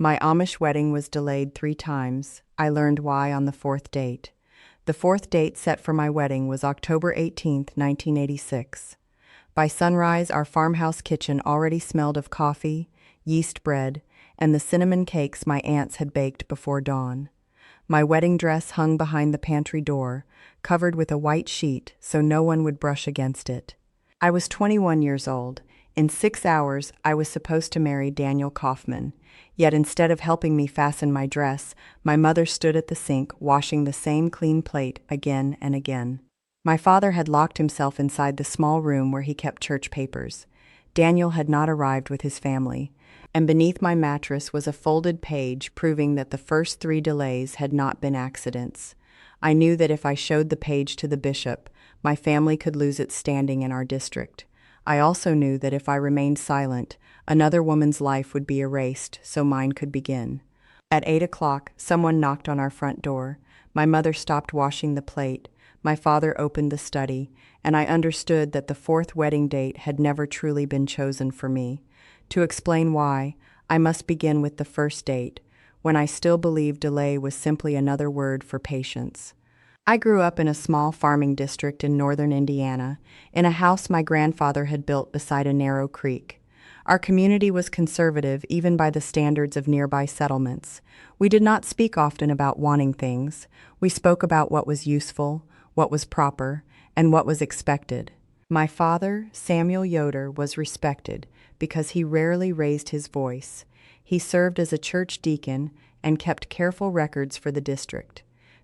My Amish wedding was delayed 3 times. I learned why on the fourth date. The fourth date set for my wedding was October 18th, 1986. By sunrise, our farmhouse kitchen already smelled of coffee, yeast bread, and the cinnamon cakes my aunts had baked before dawn. My wedding dress hung behind the pantry door, covered with a white sheet so no one would brush against it. I was 21 years old. In 6 hours, I was supposed to marry Daniel Kaufman. Yet instead of helping me fasten my dress, my mother stood at the sink washing the same clean plate again and again. My father had locked himself inside the small room where he kept church papers. Daniel had not arrived with his family, and beneath my mattress was a folded page proving that the first 3 delays had not been accidents. I knew that if I showed the page to the bishop, my family could lose its standing in our district. I also knew that if I remained silent, another woman's life would be erased so mine could begin. At 8 o'clock, someone knocked on our front door. My mother stopped washing the plate. My father opened the study, and I understood that the fourth wedding date had never truly been chosen for me. To explain why, I must begin with the first date, when I still believed delay was simply another word for patience. I grew up in a small farming district in northern Indiana, in a house my grandfather had built beside a narrow creek. Our community was conservative even by the standards of nearby settlements. We did not speak often about wanting things. We spoke about what was useful, what was proper, and what was expected. My father, Samuel Yoder, was respected because he rarely raised his voice. He served as a church deacon and kept careful records for the district.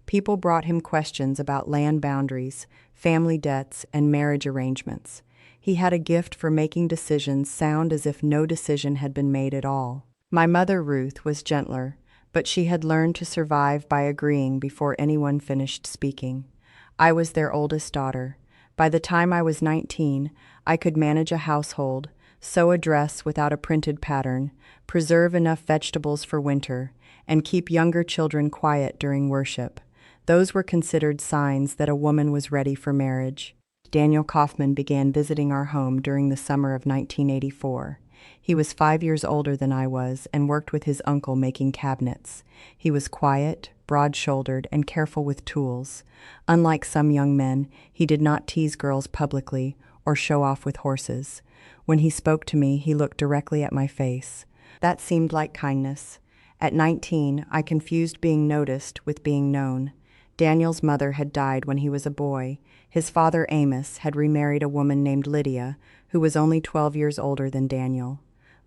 People brought him questions about land boundaries, family debts, and marriage arrangements. He had a gift for making decisions sound as if no decision had been made at all. My mother, Ruth, was gentler, but she had learned to survive by agreeing before anyone finished speaking. I was their oldest daughter. By the time I was 19, I could manage a household, sew a dress without a printed pattern, preserve enough vegetables for winter, and keep younger children quiet during worship. Those were considered signs that a woman was ready for marriage. Daniel Kaufman began visiting our home during the summer of 1984. He was 5 years older than I was and worked with his uncle making cabinets. He was quiet, broad-shouldered, and careful with tools. Unlike some young men, he did not tease girls publicly or show off with horses. When he spoke to me, he looked directly at my face. That seemed like kindness. At 19, I confused being noticed with being known. Daniel's mother had died when he was a boy. His father, Amos, had remarried a woman named Lydia, who was only 12 years older than Daniel.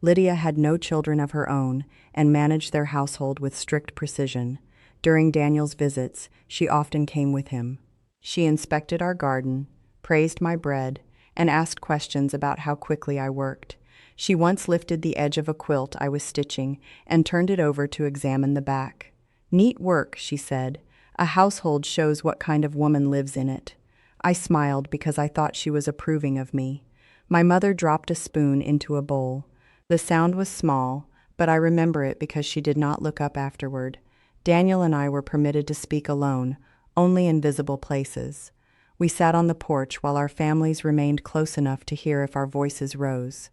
Lydia had no children of her own and managed their household with strict precision. During Daniel's visits, she often came with him. She inspected our garden, praised my bread, and asked questions about how quickly I worked. She once lifted the edge of a quilt I was stitching and turned it over to examine the back. "Neat work," she said. "A household shows what kind of woman lives in it." I smiled because I thought she was approving of me. My mother dropped a spoon into a bowl. The sound was small, but I remember it because she did not look up afterward. Daniel and I were permitted to speak alone, only in visible places. We sat on the porch while our families remained close enough to hear if our voices rose.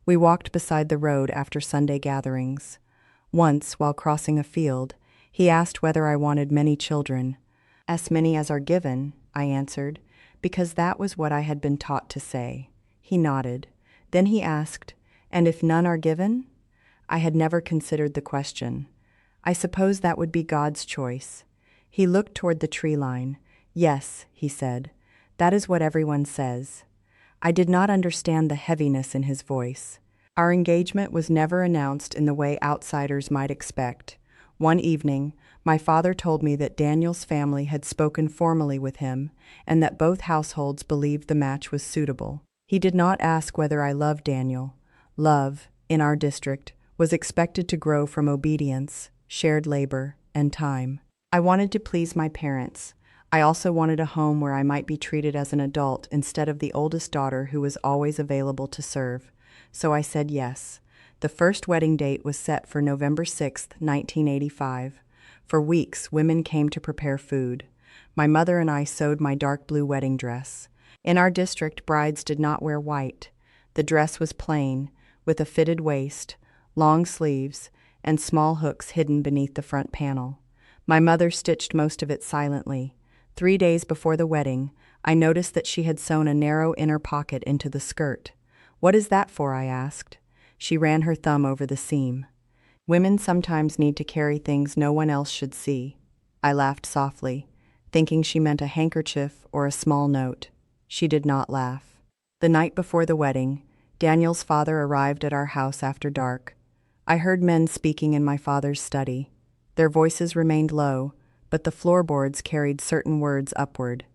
We walked beside the road after Sunday gatherings. Once, while crossing a field, he asked whether I wanted many children. "As many as are given," I answered, because that was what I had been taught to say. He nodded. Then he asked, "And if none are given?" I had never considered the question. I suppose that would be God's choice. He looked toward the tree line. "Yes," he said, "that is what everyone says." I did not understand the heaviness in his voice. Our engagement was never announced in the way outsiders might expect. One evening, my father told me that Daniel's family had spoken formally with him and that both households believed the match was suitable. He did not ask whether I loved Daniel. Love, in our district, was expected to grow from obedience, shared labor, and time. I wanted to please my parents. I also wanted a home where I might be treated as an adult instead of the oldest daughter who was always available to serve. So I said yes. The first wedding date was set for November 6, 1985. For weeks, women came to prepare food. My mother and I sewed my dark blue wedding dress. In our district, brides did not wear white. The dress was plain, with a fitted waist, long sleeves, and small hooks hidden beneath the front panel. My mother stitched most of it silently. 3 days before the wedding, I noticed that she had sewn a narrow inner pocket into the skirt. "What is that for?" I asked. She ran her thumb over the seam. "Women sometimes need to carry things no one else should see." I laughed softly, thinking she meant a handkerchief or a small note. She did not laugh. The night before the wedding, Daniel's father arrived at our house after dark. I heard men speaking in my father's study. Their voices remained low, but the floorboards carried certain words upward.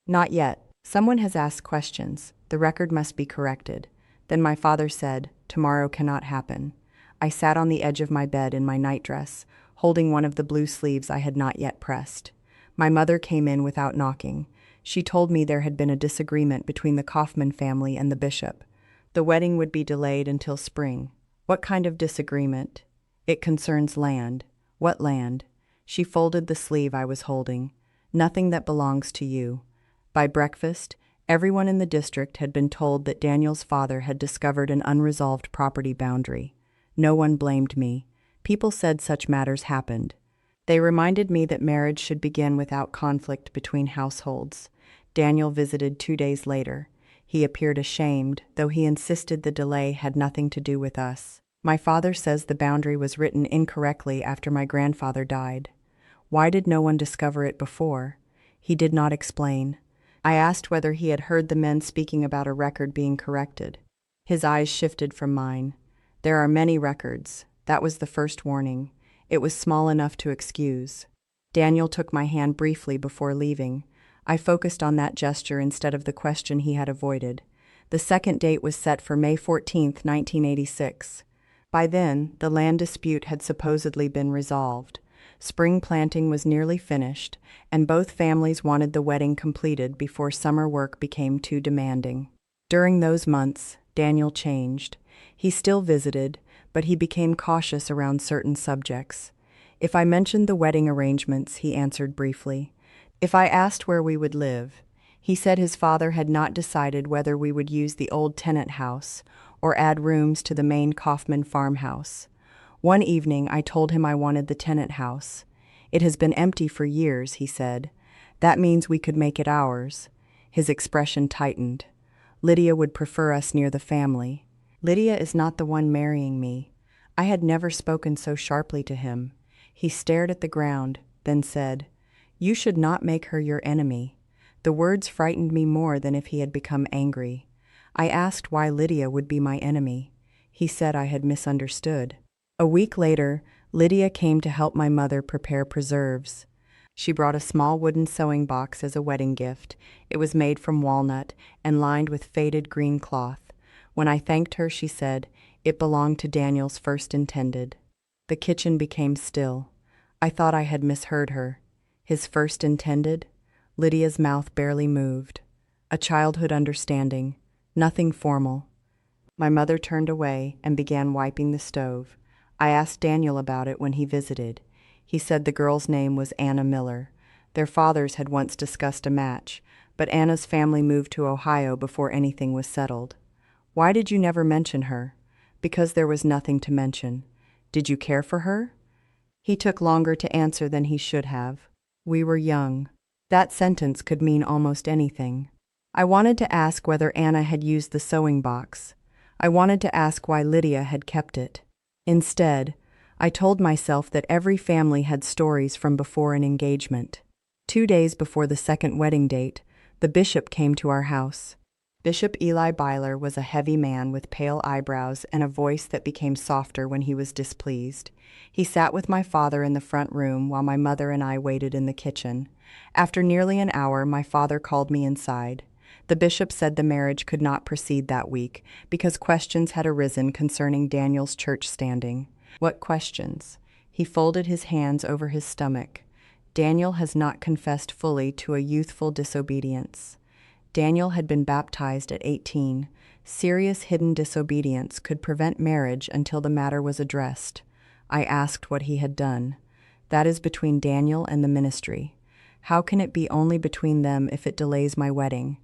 "Not yet. Someone has asked questions. The record must be corrected." Then my father said, "Tomorrow cannot happen." I sat on the edge of my bed in my nightdress, holding one of the blue sleeves I had not yet pressed. My mother came in without knocking. She told me there had been a disagreement between the Kaufman family and the bishop. The wedding would be delayed until spring. What kind of disagreement? "It concerns land." "What land?" She folded the sleeve I was holding. "Nothing that belongs to you." By breakfast, everyone in the district had been told that Daniel's father had discovered an unresolved property boundary. No one blamed me. People said such matters happened. They reminded me that marriage should begin without conflict between households. Daniel visited 2 days later. He appeared ashamed, though he insisted the delay had nothing to do with us. My father says the boundary was written incorrectly after my grandfather died. Why did no one discover it before? He did not explain. I asked whether he had heard the men speaking about a record being corrected. His eyes shifted from mine. "There are many records. That was the first warning. It was small enough to excuse." Daniel took my hand briefly before leaving. I focused on that gesture instead of the question he had avoided. The second date was set for May 14th, 1986. By then, the land dispute had supposedly been resolved. Spring planting was nearly finished, and both families wanted the wedding completed before summer work became too demanding. During those months, Daniel changed. He still visited, but he became cautious around certain subjects. If I mentioned the wedding arrangements, he answered briefly. If I asked where we would live, he said his father had not decided whether we would use the old tenant house or add rooms to the main Kaufman farmhouse. One evening, I told him I wanted the tenant house. "It has been empty for years," he said. "That means we could make it ours." His expression tightened. "Lydia would prefer us near the family." "Lydia is not the one marrying me." I had never spoken so sharply to him. He stared at the ground, then said, "You should not make her your enemy." The words frightened me more than if he had become angry. I asked why Lydia would be my enemy. He said I had misunderstood. A week later, Lydia came to help my mother prepare preserves. She brought a small wooden sewing box as a wedding gift. It was made from walnut and lined with faded green cloth. When I thanked her, she said, "It belonged to Daniel's first intended." The kitchen became still. I thought I had misheard her. His first intended? Lydia's mouth barely moved. A childhood understanding. Nothing formal. My mother turned away and began wiping the stove. I asked Daniel about it when he visited. He said the girl's name was Anna Miller. Their fathers had once discussed a match, but Anna's family moved to Ohio before anything was settled. "Why did you never mention her?" "Because there was nothing to mention." "Did you care for her?" He took longer to answer than he should have. "We were young." That sentence could mean almost anything. I wanted to ask whether Anna had used the sewing box. I wanted to ask why Lydia had kept it. Instead, I told myself that every family had stories from before an engagement. 2 days before the second wedding date, the bishop came to our house. Bishop Eli Byler was a heavy man with pale eyebrows and a voice that became softer when he was displeased. He sat with my father in the front room while my mother and I waited in the kitchen. After nearly an hour, my father called me inside. The bishop said the marriage could not proceed that week because questions had arisen concerning Daniel's church standing. What questions? He folded his hands over his stomach. Daniel has not confessed fully to a youthful disobedience. Daniel had been baptized at 18. Serious hidden disobedience could prevent marriage until the matter was addressed. I asked what he had done. That is between Daniel and the ministry. How can it be only between them if it delays my wedding?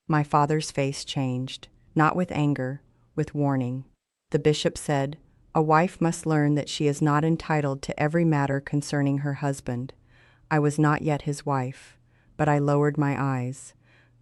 My father's face changed, not with anger, with warning. The bishop said, A wife must learn that she is not entitled to every matter concerning her husband. I was not yet his wife, but I lowered my eyes.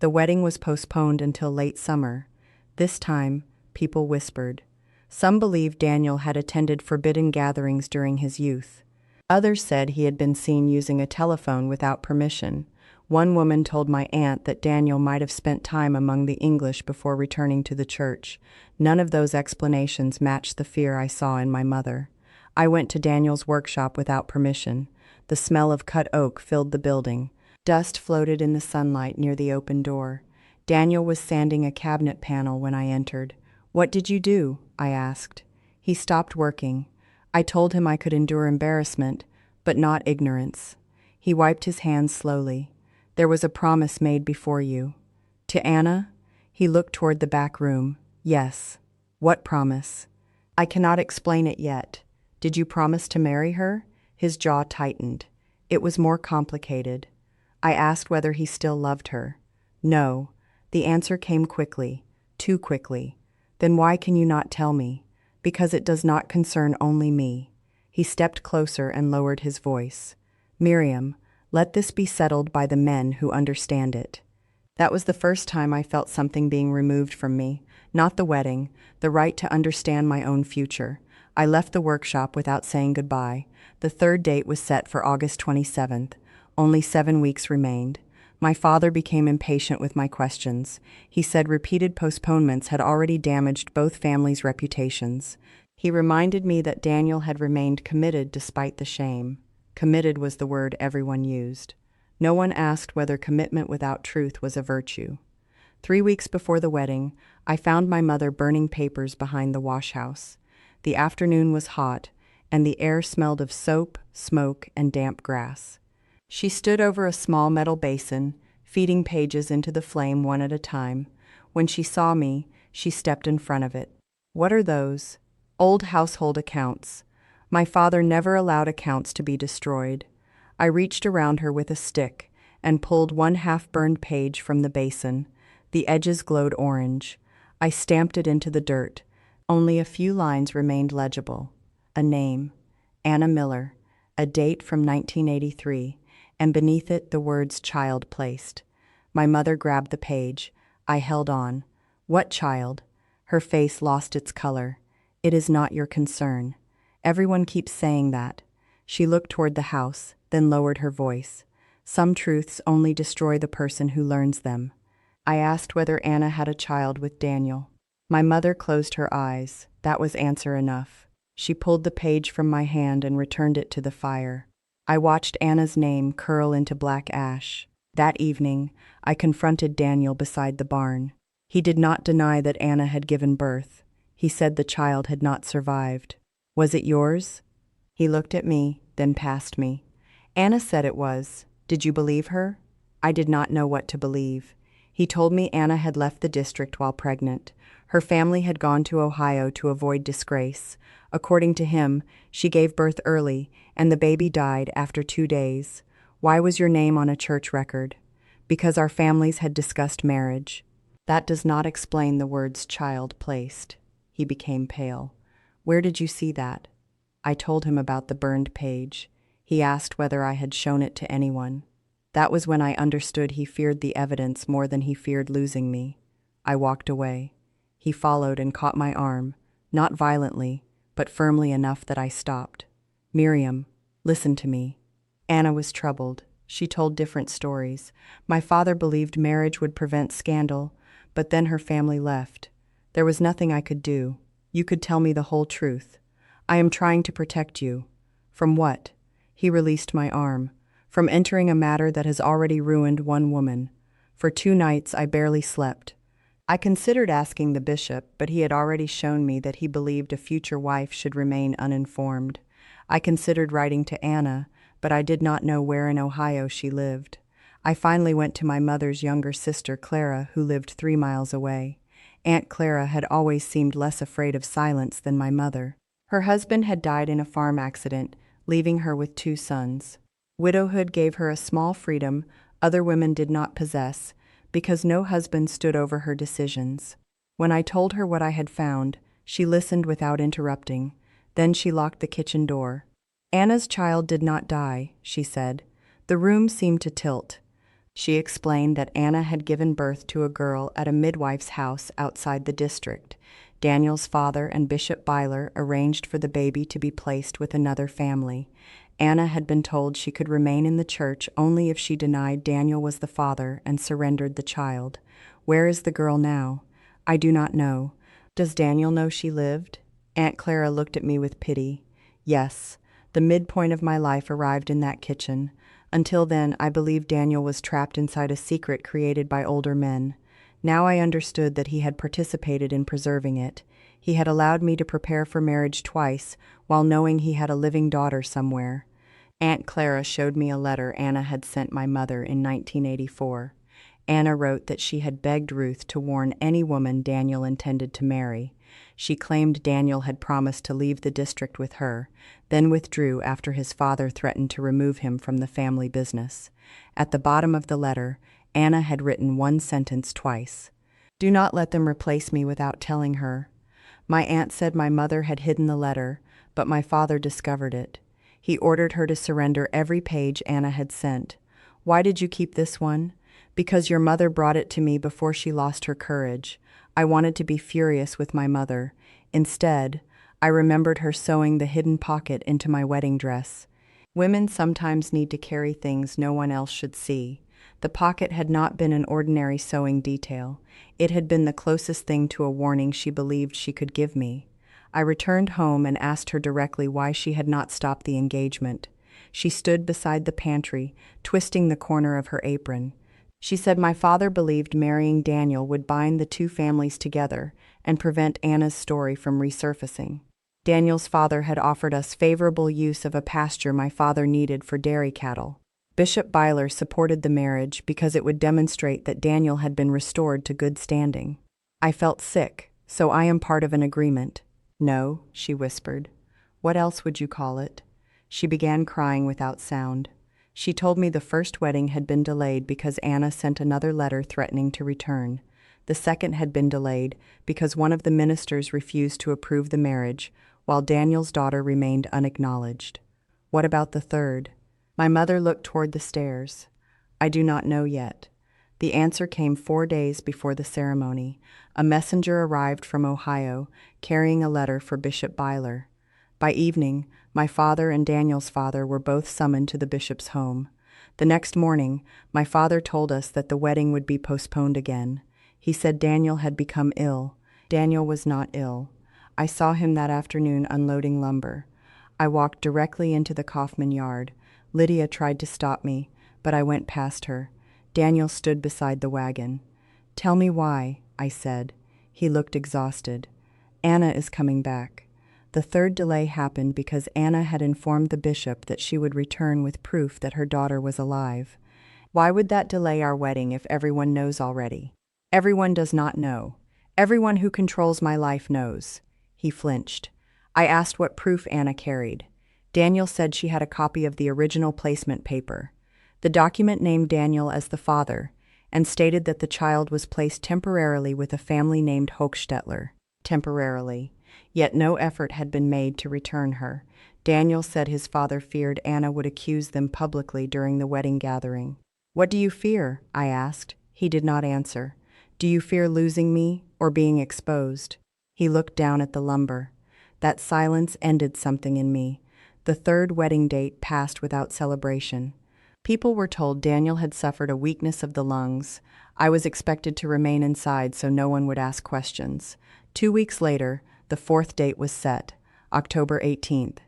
The wedding was postponed until late summer. This time, people whispered. Some believed Daniel had attended forbidden gatherings during his youth. Others said he had been seen using a telephone without permission. One woman told my aunt that Daniel might have spent time among the English before returning to the church. None of those explanations matched the fear I saw in my mother. I went to Daniel's workshop without permission. The smell of cut oak filled the building. Dust floated in the sunlight near the open door. Daniel was sanding a cabinet panel when I entered. "What did you do?" I asked. He stopped working. I told him I could endure embarrassment, but not ignorance. He wiped his hands slowly. "There was a promise made before you." "To Anna?" He looked toward the back room. "Yes." "What promise?" "I cannot explain it yet." "Did you promise to marry her?" His jaw tightened. "It was more complicated." I asked whether he still loved her. "No." The answer came quickly, too quickly. "Then why can you not tell me?" "Because it does not concern only me." He stepped closer and lowered his voice. "Miriam, let this be settled by the men who understand it." That was the first time I felt something being removed from me, not the wedding, the right to understand my own future. I left the workshop without saying goodbye. The third date was set for August 27th. Only 7 weeks remained. My father became impatient with my questions. He said repeated postponements had already damaged both families' reputations. He reminded me that Daniel had remained committed despite the shame. Committed was the word everyone used. No one asked whether commitment without truth was a virtue. 3 weeks before the wedding, I found my mother burning papers behind the wash-house. The afternoon was hot, and the air smelled of soap, smoke, and damp grass. She stood over a small metal basin, feeding pages into the flame one at a time. When she saw me, she stepped in front of it. "What are those?" "Old household accounts. My father never allowed accounts to be destroyed." I reached around her with a stick and pulled one half-burned page from the basin. The edges glowed orange. I stamped it into the dirt. Only a few lines remained legible. A name, Anna Miller, a date from 1983, and beneath it the words "child" placed. My mother grabbed the page. I held on. "What child?" Her face lost its color. "It is not your concern. Everyone keeps saying that." She looked toward the house, then lowered her voice. "Some truths only destroy the person who learns them." I asked whether Anna had a child with Daniel. My mother closed her eyes. That was answer enough. She pulled the page from my hand and returned it to the fire. I watched Anna's name curl into black ash. That evening, I confronted Daniel beside the barn. He did not deny that Anna had given birth. He said the child had not survived. "Was it yours?" He looked at me, then past me. "Anna said it was. Did you believe her?" I did not know what to believe. He told me Anna had left the district while pregnant. Her family had gone to Ohio to avoid disgrace. According to him, she gave birth early, and the baby died after 2 days. "Why was your name on a church record?" "Because our families had discussed marriage." That does not explain the words "child" placed. He became pale. "Where did you see that?" I told him about the burned page. He asked whether I had shown it to anyone. That was when I understood he feared the evidence more than he feared losing me. I walked away. He followed and caught my arm, not violently, but firmly enough that I stopped. "Miriam, listen to me." Anna was troubled. She told different stories. My father believed marriage would prevent scandal, but then her family left. There was nothing I could do. You could tell me the whole truth. "I am trying to protect you." "From what?" He released my arm. "From entering a matter that has already ruined one woman." For 2 nights I barely slept. I considered asking the bishop, but he had already shown me that he believed a future wife should remain uninformed. I considered writing to Anna, but I did not know where in Ohio she lived. I finally went to my mother's younger sister, Clara, who lived 3 miles away. Aunt Clara had always seemed less afraid of silence than my mother. Her husband had died in a farm accident, leaving her with 2 sons. Widowhood gave her a small freedom other women did not possess, because no husband stood over her decisions. When I told her what I had found, she listened without interrupting. Then she locked the kitchen door. Anna's child did not die, she said. The room seemed to tilt. She explained that Anna had given birth to a girl at a midwife's house outside the district. Daniel's father and Bishop Byler arranged for the baby to be placed with another family. Anna had been told she could remain in the church only if she denied Daniel was the father and surrendered the child. Where is the girl now? I do not know. Does Daniel know she lived? Aunt Clara looked at me with pity. Yes, the midpoint of my life arrived in that kitchen. Until then, I believed Daniel was trapped inside a secret created by older men. Now I understood that he had participated in preserving it. He had allowed me to prepare for marriage twice, while knowing he had a living daughter somewhere. Aunt Clara showed me a letter Anna had sent my mother in 1984. Anna wrote that she had begged Ruth to warn any woman Daniel intended to marry. She claimed Daniel had promised to leave the district with her, then withdrew after his father threatened to remove him from the family business. At the bottom of the letter, Anna had written one sentence twice. Do not let them replace me without telling her. My aunt said my mother had hidden the letter, but my father discovered it. He ordered her to surrender every page Anna had sent. Why did you keep this one? Because your mother brought it to me before she lost her courage. I wanted to be furious with my mother. Instead, I remembered her sewing the hidden pocket into my wedding dress. Women sometimes need to carry things no one else should see. The pocket had not been an ordinary sewing detail. It had been the closest thing to a warning she believed she could give me. I returned home and asked her directly why she had not stopped the engagement. She stood beside the pantry, twisting the corner of her apron. She said my father believed marrying Daniel would bind the two families together and prevent Anna's story from resurfacing. Daniel's father had offered us favorable use of a pasture my father needed for dairy cattle. Bishop Byler supported the marriage because it would demonstrate that Daniel had been restored to good standing. I felt sick, so I am part of an agreement. No, she whispered. What else would you call it? She began crying without sound. She told me the first wedding had been delayed because Anna sent another letter threatening to return. The second had been delayed because one of the ministers refused to approve the marriage, while Daniel's daughter remained unacknowledged. What about the third? My mother looked toward the stairs. I do not know yet. The answer came 4 days before the ceremony. A messenger arrived from Ohio, carrying a letter for Bishop Byler. By evening, my father and Daniel's father were both summoned to the bishop's home. The next morning, my father told us that the wedding would be postponed again. He said Daniel had become ill. Daniel was not ill. I saw him that afternoon unloading lumber. I walked directly into the Kaufman yard. Lydia tried to stop me, but I went past her. Daniel stood beside the wagon. Tell me why, I said. He looked exhausted. Anna is coming back. The third delay happened because Anna had informed the bishop that she would return with proof that her daughter was alive. Why would that delay our wedding if everyone knows already? Everyone does not know. Everyone who controls my life knows. He flinched. I asked what proof Anna carried. Daniel said she had a copy of the original placement paper. The document named Daniel as the father and stated that the child was placed temporarily with a family named Hochstetler. Temporarily. Yet no effort had been made to return her. Daniel said his father feared Anna would accuse them publicly during the wedding gathering. What do you fear? I asked. He did not answer. Do you fear losing me or being exposed? He looked down at the lumber. That silence ended something in me. The third wedding date passed without celebration. People were told Daniel had suffered a weakness of the lungs. I was expected to remain inside so no one would ask questions. 2 weeks later, the fourth date was set, October 18th.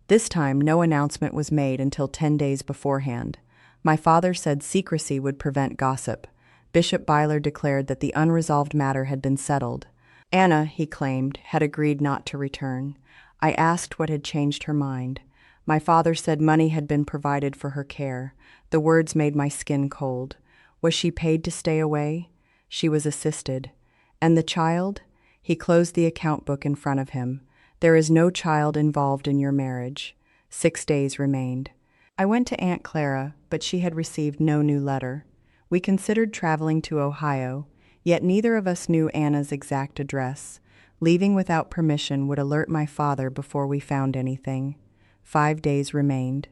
This time, no announcement was made until 10 days beforehand. My father said secrecy would prevent gossip. Bishop Byler declared that the unresolved matter had been settled. Anna, he claimed, had agreed not to return. I asked what had changed her mind. My father said money had been provided for her care. The words made my skin cold. Was she paid to stay away? She was assisted. And the child? He closed the account book in front of him. There is no child involved in your marriage. 6 days remained. I went to Aunt Clara, but she had received no new letter. We considered traveling to Ohio, yet neither of us knew Anna's exact address. Leaving without permission would alert my father before we found anything. 5 days remained.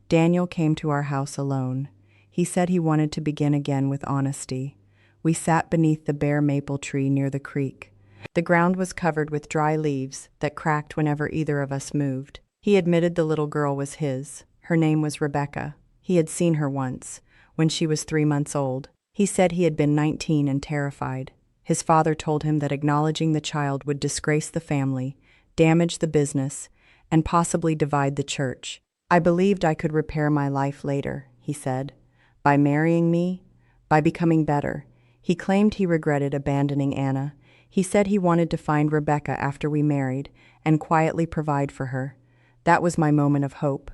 Daniel came to our house alone. He said he wanted to begin again with honesty. We sat beneath the bare maple tree near the creek. The ground was covered with dry leaves that cracked whenever either of us moved. He admitted the little girl was his. Her name was Rebecca. He had seen her once, when she was 3 months old. He said he had been 19 and terrified. His father told him that acknowledging the child would disgrace the family, damage the business, and possibly divide the church. I believed I could repair my life later, he said. By marrying me, by becoming better. He claimed he regretted abandoning Anna. He said he wanted to find Rebecca after we married and quietly provide for her. That was my moment of hope.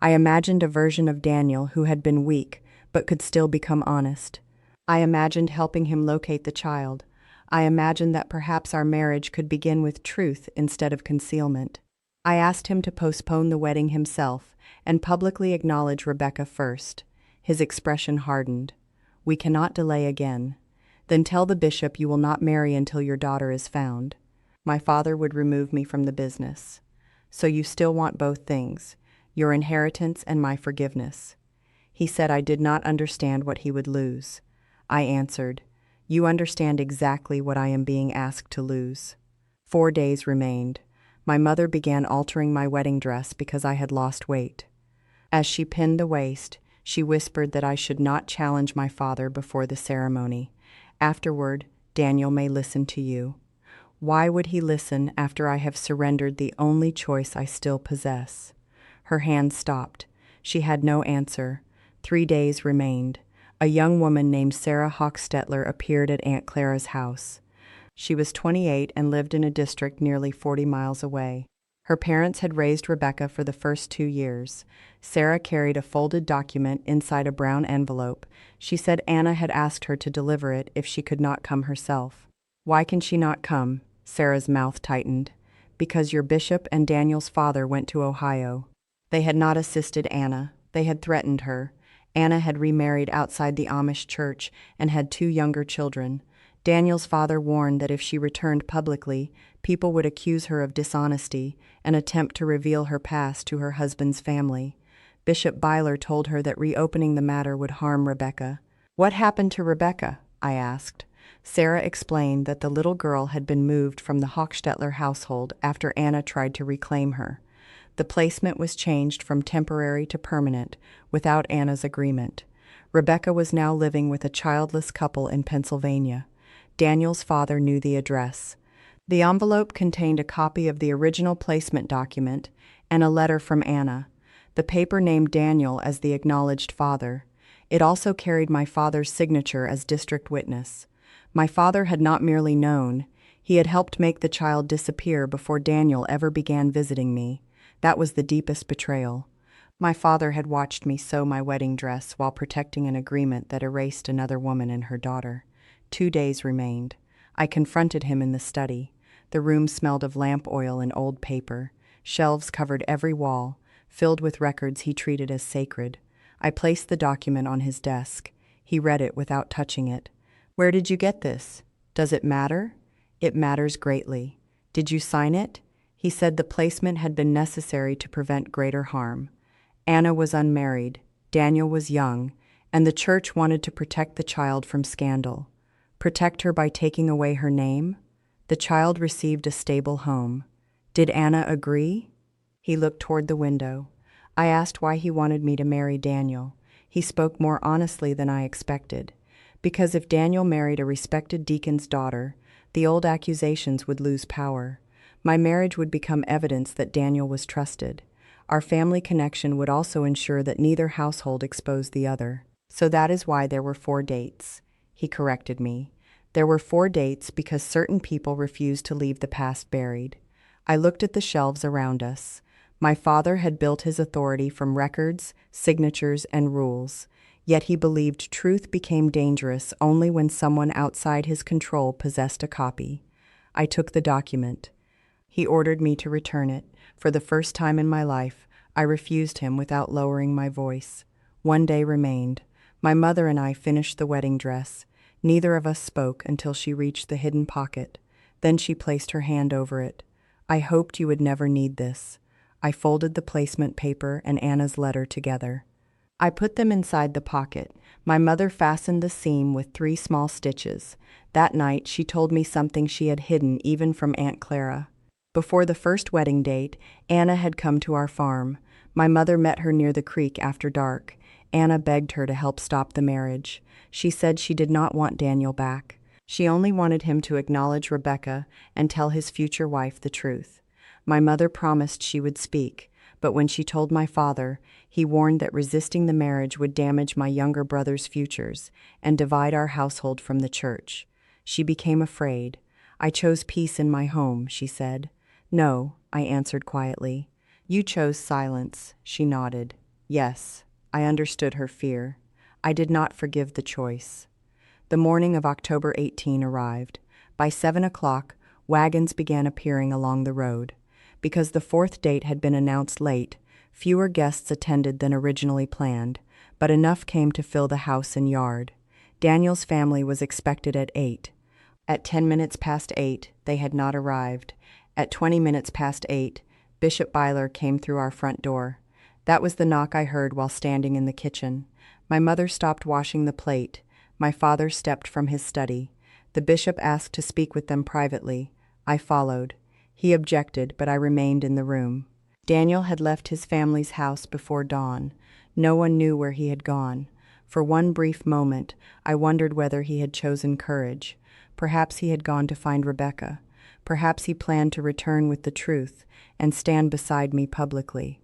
I imagined a version of Daniel who had been weak but could still become honest. I imagined helping him locate the child. I imagined that perhaps our marriage could begin with truth instead of concealment. I asked him to postpone the wedding himself and publicly acknowledge Rebecca first. His expression hardened. We cannot delay again. Then tell the bishop you will not marry until your daughter is found. My father would remove me from the business. So you still want both things, your inheritance and my forgiveness. He said I did not understand what he would lose. I answered, you understand exactly what I am being asked to lose. 4 days remained. My mother began altering my wedding dress because I had lost weight. As she pinned the waist, she whispered that I should not challenge my father before the ceremony. Afterward, Daniel may listen to you. Why would he listen after I have surrendered the only choice I still possess? Her hand stopped. She had no answer. 3 days remained. A young woman named Sarah Hochstetler appeared at Aunt Clara's house. She was 28 and lived in a district nearly 40 miles away. Her parents had raised Rebecca for the first 2 years. Sarah carried a folded document inside a brown envelope. She said Anna had asked her to deliver it if she could not come herself. Why can she not come? Sarah's mouth tightened. Because your bishop and Daniel's father went to Ohio. They had not assisted Anna. They had threatened her. Anna had remarried outside the Amish church and had 2 younger children. Daniel's father warned that if she returned publicly, people would accuse her of dishonesty and attempt to reveal her past to her husband's family. Bishop Byler told her that reopening the matter would harm Rebecca. What happened to Rebecca? I asked. Sarah explained that the little girl had been moved from the Hochstetler household after Anna tried to reclaim her. The placement was changed from temporary to permanent, without Anna's agreement. Rebecca was now living with a childless couple in Pennsylvania. Daniel's father knew the address. The envelope contained a copy of the original placement document and a letter from Anna. The paper named Daniel as the acknowledged father. It also carried my father's signature as district witness. My father had not merely known, he had helped make the child disappear before Daniel ever began visiting me. That was the deepest betrayal. My father had watched me sew my wedding dress while protecting an agreement that erased another woman and her daughter. 2 days remained. I confronted him in the study. The room smelled of lamp oil and old paper. Shelves covered every wall, filled with records he treated as sacred. I placed the document on his desk. He read it without touching it. Where did you get this? Does it matter? It matters greatly. Did you sign it? He said the placement had been necessary to prevent greater harm. Anna was unmarried, Daniel was young, and the church wanted to protect the child from scandal. Protect her by taking away her name? The child received a stable home. Did Anna agree? He looked toward the window. I asked why he wanted me to marry Daniel. He spoke more honestly than I expected. Because if Daniel married a respected deacon's daughter, the old accusations would lose power. My marriage would become evidence that Daniel was trusted. Our family connection would also ensure that neither household exposed the other. So that is why there were 4 dates. He corrected me. There were 4 dates because certain people refused to leave the past buried. I looked at the shelves around us. My father had built his authority from records, signatures, and rules. Yet he believed truth became dangerous only when someone outside his control possessed a copy. I took the document. He ordered me to return it. For the first time in my life, I refused him without lowering my voice. 1 day remained. My mother and I finished the wedding dress. Neither of us spoke until she reached the hidden pocket. Then she placed her hand over it. I hoped you would never need this. I folded the placement paper and Anna's letter together. I put them inside the pocket. My mother fastened the seam with 3 small stitches. That night, she told me something she had hidden even from Aunt Clara. Before the first wedding date, Anna had come to our farm. My mother met her near the creek after dark. Anna begged her to help stop the marriage. She said she did not want Daniel back. She only wanted him to acknowledge Rebecca and tell his future wife the truth. My mother promised she would speak, but when she told my father, he warned that resisting the marriage would damage my younger brother's futures and divide our household from the church. She became afraid. I chose peace in my home, she said. No, I answered quietly. You chose silence, she nodded. Yes, I understood her fear. I did not forgive the choice. The morning of October 18 arrived. By 7 o'clock, wagons began appearing along the road. Because the 4th date had been announced late, fewer guests attended than originally planned, but enough came to fill the house and yard. Daniel's family was expected at 8. At 10 minutes past 8, they had not arrived. At 20 minutes past 8, Bishop Byler came through our front door. That was the knock I heard while standing in the kitchen. My mother stopped washing the plate. My father stepped from his study. The bishop asked to speak with them privately. I followed. He objected, but I remained in the room. Daniel had left his family's house before dawn. No one knew where he had gone. For one brief moment, I wondered whether he had chosen courage. Perhaps he had gone to find Rebecca. Perhaps he planned to return with the truth and stand beside me publicly.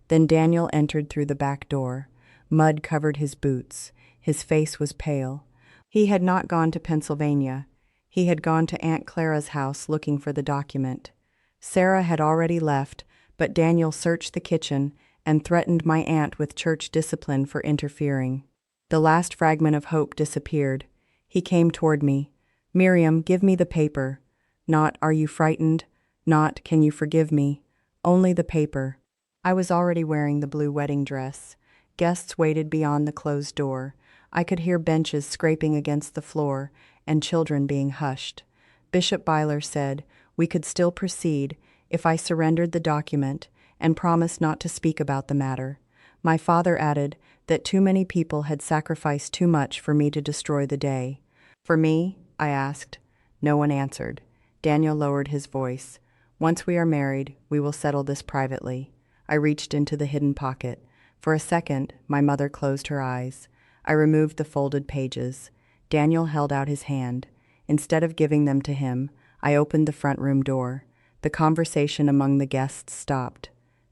Then Daniel entered through the back door. Mud covered his boots. His face was pale. He had not gone to Pennsylvania. He had gone to Aunt Clara's house looking for the document. Sarah had already left, but Daniel searched the kitchen and threatened my aunt with church discipline for interfering. The last fragment of hope disappeared. He came toward me. Miriam, give me the paper. Not, are you frightened? Not, can you forgive me? Only the paper. I was already wearing the blue wedding dress. Guests waited beyond the closed door. I could hear benches scraping against the floor and children being hushed. Bishop Byler said we could still proceed if I surrendered the document and promised not to speak about the matter. My father added that too many people had sacrificed too much for me to destroy the day. For me? I asked. No one answered. Daniel lowered his voice. Once we are married, we will settle this privately. I reached into the hidden pocket. For a second, my mother closed her eyes. I removed the folded pages. Daniel held out his hand. Instead of giving them to him, I opened the front room door. The conversation among the guests stopped.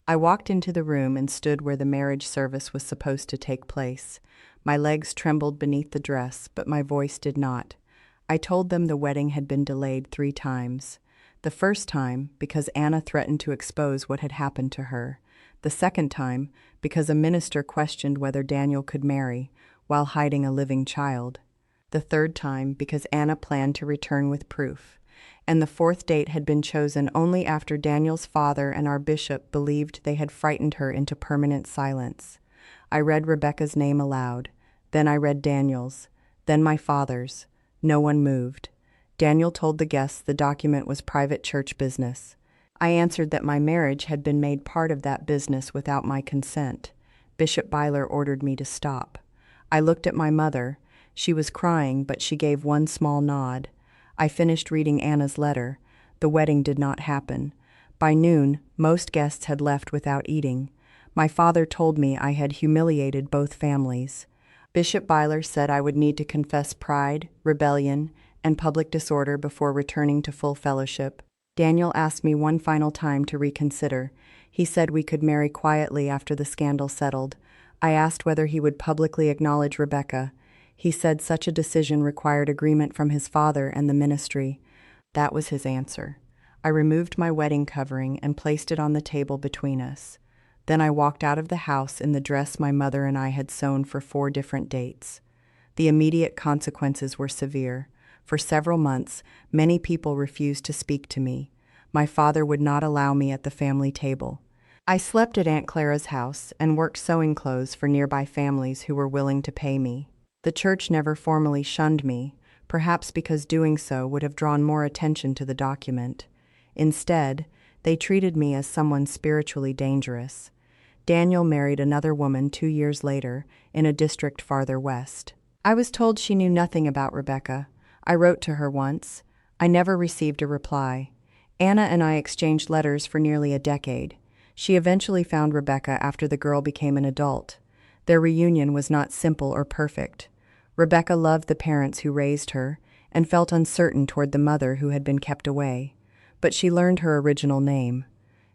I walked into the room and stood where the marriage service was supposed to take place. My legs trembled beneath the dress, but my voice did not. I told them the wedding had been delayed 3 times. The first time, because Anna threatened to expose what had happened to her. The second time, because a minister questioned whether Daniel could marry while hiding a living child. The third time, because Anna planned to return with proof. And the 4th date had been chosen only after Daniel's father and our bishop believed they had frightened her into permanent silence. I read Rebecca's name aloud. Then I read Daniel's. Then my father's. No one moved. Daniel told the guests the document was private church business. I answered that my marriage had been made part of that business without my consent. Bishop Byler ordered me to stop. I looked at my mother. She was crying, but she gave one small nod. I finished reading Anna's letter. The wedding did not happen. By noon, most guests had left without eating. My father told me I had humiliated both families. Bishop Byler said I would need to confess pride, rebellion, and public disorder before returning to full fellowship. Daniel asked me one final time to reconsider. He said we could marry quietly after the scandal settled. I asked whether he would publicly acknowledge Rebecca. He said such a decision required agreement from his father and the ministry. That was his answer. I removed my wedding covering and placed it on the table between us. Then I walked out of the house in the dress my mother and I had sewn for 4 different dates. The immediate consequences were severe. For several months, many people refused to speak to me. My father would not allow me at the family table. I slept at Aunt Clara's house and worked sewing clothes for nearby families who were willing to pay me. The church never formally shunned me. perhaps because doing so would have drawn more attention to the document. Instead, they treated me as someone spiritually dangerous. Daniel married another woman 2 years later, in a district farther west. I was told she knew nothing about Rebecca. I wrote to her once. I never received a reply. Anna and I exchanged letters for nearly a decade. She eventually found Rebecca after the girl became an adult. Their reunion was not simple or perfect. Rebecca loved the parents who raised her and felt uncertain toward the mother who had been kept away. But she learned her original name.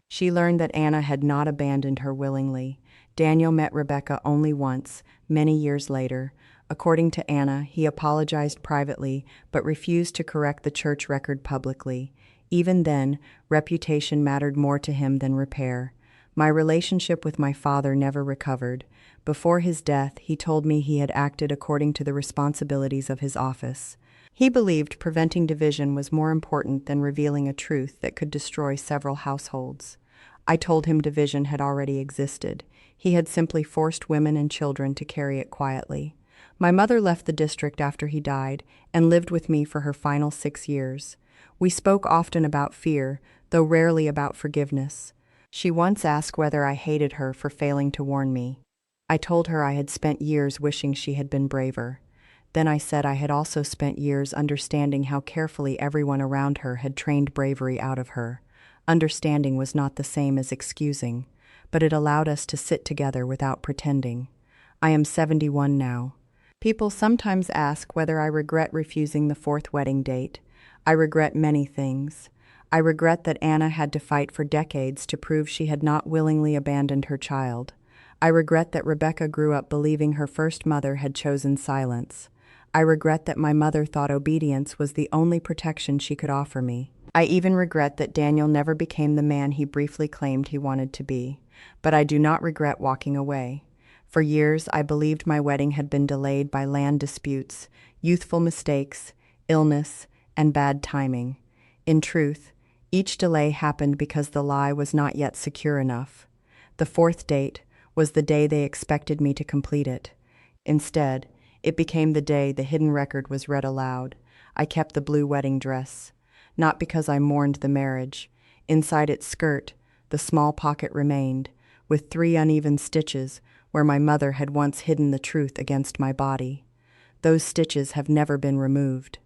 She learned that Anna had not abandoned her willingly. Daniel met Rebecca only once, many years later. According to Anna, he apologized privately but refused to correct the church record publicly. Even then, reputation mattered more to him than repair. My relationship with my father never recovered. Before his death, he told me he had acted according to the responsibilities of his office. He believed preventing division was more important than revealing a truth that could destroy several households. I told him division had already existed. He had simply forced women and children to carry it quietly. My mother left the district after he died and lived with me for her final 6 years. We spoke often about fear, though rarely about forgiveness. She once asked whether I hated her for failing to warn me. I told her I had spent years wishing she had been braver. Then I said I had also spent years understanding how carefully everyone around her had trained bravery out of her. Understanding was not the same as excusing, but it allowed us to sit together without pretending. I am 71 now. People sometimes ask whether I regret refusing the 4th wedding date. I regret many things. I regret that Anna had to fight for decades to prove she had not willingly abandoned her child. I regret that Rebecca grew up believing her first mother had chosen silence. I regret that my mother thought obedience was the only protection she could offer me. I even regret that Daniel never became the man he briefly claimed he wanted to be. But I do not regret walking away. For years, I believed my wedding had been delayed by land disputes, youthful mistakes, illness, and bad timing. In truth, each delay happened because the lie was not yet secure enough. The 4th date was the day they expected me to complete it. Instead, it became the day the hidden record was read aloud. I kept the blue wedding dress. Not because I mourned the marriage. Inside its skirt, the small pocket remained, with 3 uneven stitches where my mother had once hidden the truth against my body. Those stitches have never been removed.